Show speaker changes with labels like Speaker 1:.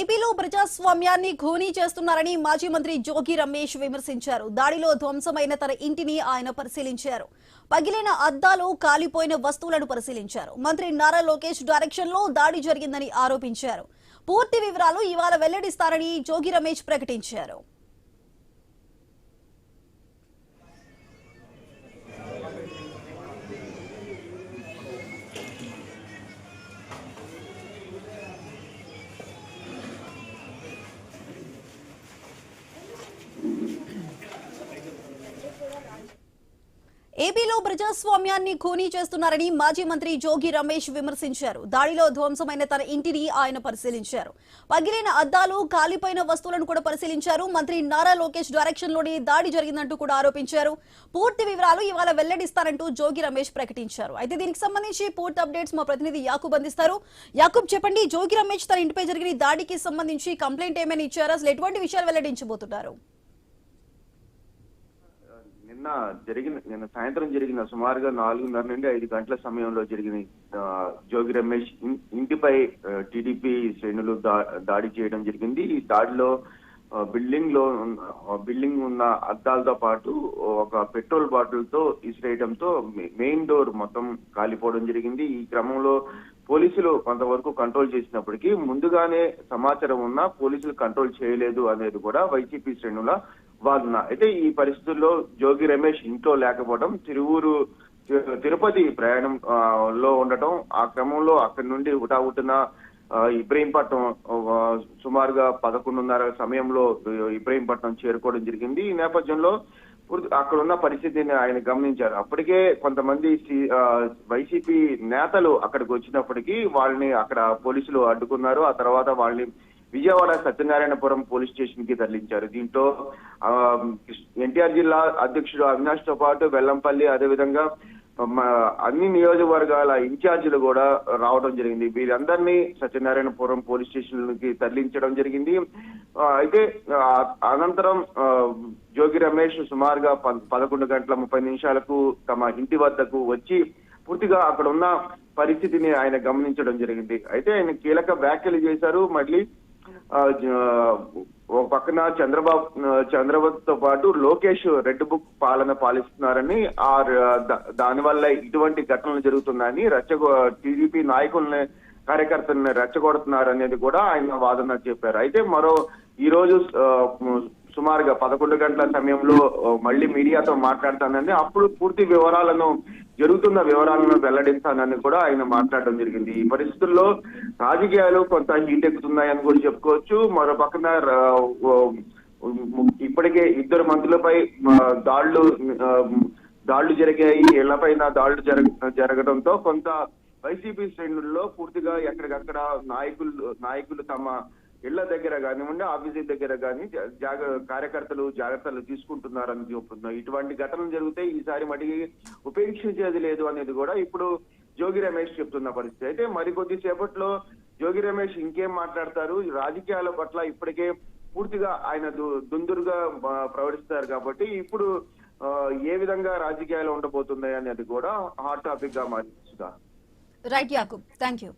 Speaker 1: ఏపీలో ప్రజాస్వామ్యాన్ని ఖూనీ చేస్తున్నారని మాజీ మంత్రి జోగి రమేష్ విమర్శించారు. దాడిలో ధ్వంసమైన తన ఇంటిని ఆయన పరిశీలించారు. పగిలిన అద్దాలు, కాలిపోయిన వస్తువులను పరిశీలించారు. మంత్రి నారా లోకేష్ డైరెక్షన్ లో దాడి జరిగిందని ఆరోపించారు. పూర్తి వివరాలు ఇవాళ వెల్లడిస్తారని జోగి రమేష్ ప్రకటించారు. ఏపీలో ప్రజాస్వామ్యాన్ని ఖూనీ చేస్తున్నారని మాజీ మంత్రి జోగి రమేష్ విమర్శించారు. దాడిలో ధ్వంసమైన తన ఇంటిని ఆయన పరిశీలించారు. పగిలిన అద్దాలు, కాలిపోయిన వస్తువులను కూడా పరిశీలించారు. మంత్రి నారా లోకేష్ డైరెక్షన్ లోనే దాడి జరిగిందంటూ కూడా ఆరోపించారు. పూర్తి వివరాలు ఇవాళ వెల్లడిస్తారంటూ జోగి రమేష్ ప్రకటించారు. అయితే దీనికి సంబంధించి పూర్తి అప్డేట్స్ మా ప్రతినిధి యాకూబ్ అందిస్తారు. యాకూబ్, చెప్పండి, జోగి రమేష్ తన ఇంటిపై జరిగిన దాడికి సంబంధించి కంప్లైంట్ ఏమైనా ఇచ్చారా? అసలు ఎటువంటి విషయాలు వెల్లడించబోతున్నారు?
Speaker 2: నిన్న సాయంత్రం జరిగిన సుమారుగా 4:30 నుండి 5 గంటల సమయంలో జరిగిన జోగి రమేష్ ఇంటిపై శ్రేణులు దాడి చేయడం జరిగింది. ఈ దాడిలో బిల్డింగ్ ఉన్న అద్దాలతో పాటు ఒక పెట్రోల్ బాటిల్ తో ఇసిరేయడంతో మెయిన్ డోర్ మొత్తం కాలిపోవడం జరిగింది. ఈ క్రమంలో పోలీసులు కొంతవరకు కంట్రోల్ చేసినప్పటికీ ముందుగానే సమాచారం ఉన్నా పోలీసులు కంట్రోల్ చేయలేదు అనేది కూడా వైసీపీ శ్రేణుల వాదన. అయితే ఈ పరిస్థితుల్లో జోగి రమేష్ ఇంట్లో లేకపోవడం, తిరుపతి ప్రయాణం లో ఉండటం, ఆ క్రమంలో అక్కడి నుండి హుటాహుటిన ఇబ్రహీంపట్నం సుమారుగా 11:30 సమయంలో ఇబ్రహీంపట్నం చేరుకోవడం జరిగింది. ఈ నేపథ్యంలో అక్కడ ఉన్న పరిస్థితిని ఆయన గమనించారు. అప్పటికే కొంతమంది వైసీపీ నేతలు అక్కడికి వచ్చినప్పటికీ వాళ్ళని అక్కడ పోలీసులు అడ్డుకున్నారు. ఆ తర్వాత వాళ్ళని విజయవాడ సత్యనారాయణపురం పోలీస్ స్టేషన్ కి తరలించారు. దీంట్లో ఎన్టీఆర్ జిల్లా అధ్యక్షుడు అవినాష్ తో పాటు వెల్లంపల్లి, అదేవిధంగా అన్ని నియోజకవర్గాల ఇన్ఛార్జీలు కూడా రావడం జరిగింది. వీరందరినీ సత్యనారాయణపురం పోలీస్ స్టేషన్ కి తరలించడం జరిగింది. అయితే అనంతరం జోగి రమేష్ సుమారుగా 11:30 తమ ఇంటి వద్దకు వచ్చి పూర్తిగా అక్కడ ఉన్న పరిస్థితిని ఆయన గమనించడం జరిగింది. అయితే ఆయన కీలక వ్యాఖ్యలు చేశారు. మళ్ళీ ఒక పక్కన చంద్రబాబుతో పాటు లోకేష్ రెడ్ బుక్ పాలన పాలిస్తున్నారని, దానివల్ల ఇటువంటి ఘటనలు జరుగుతున్నాయని టీడీపీ నాయకుల్ని, కార్యకర్తల్ని రెచ్చగొడుతున్నారు అనేది కూడా ఆయన వాదన చెప్పారు. అయితే ఈ రోజు సుమారుగా 11 గంటల సమయంలో మళ్ళీ మీడియాతో మాట్లాడతానని, అప్పుడు పూర్తి జరుగుతున్న వివరాలను వెల్లడిస్తానని కూడా ఆయన మాట్లాడడం జరిగింది. ఈ పరిస్థితుల్లో రాజకీయాలు కొంత హీట్ ఎక్కుతున్నాయని కూడా చెప్పుకోవచ్చు. మరో పక్కన ఇప్పటికే 2 మంత్రులపై దాడులు జరిగాయి. ఇళ్లపైన దాడులు జరగడంతో కొంత వైసీపీ శ్రేణుల్లో పూర్తిగా ఎక్కడికక్కడ నాయకులు తమ ఇళ్ల దగ్గర కానివ్వండి, ఆఫీసుల దగ్గర కానీ కార్యకర్తలు జాగ్రత్తలు తీసుకుంటున్నారని చెప్తున్నారు. ఇటువంటి ఘటనలు జరిగితే ఈసారి మటుకి ఉపేక్షించేది లేదు అనేది కూడా ఇప్పుడు జోగి రమేష్ చెప్తున్న పరిస్థితి. అయితే మరికొద్ది సేపట్లో జోగి రమేష్ ఇంకేం మాట్లాడతారు? రాజకీయాల పట్ల ఇప్పటికే పూర్తిగా ఆయన దుందురుగా ప్రవర్తిస్తారు కాబట్టి ఇప్పుడు ఏ విధంగా రాజకీయాలు ఉండబోతున్నాయి అనేది కూడా హాట్ టాపిక్ గా మారింది.
Speaker 1: Right Yakub, thank you.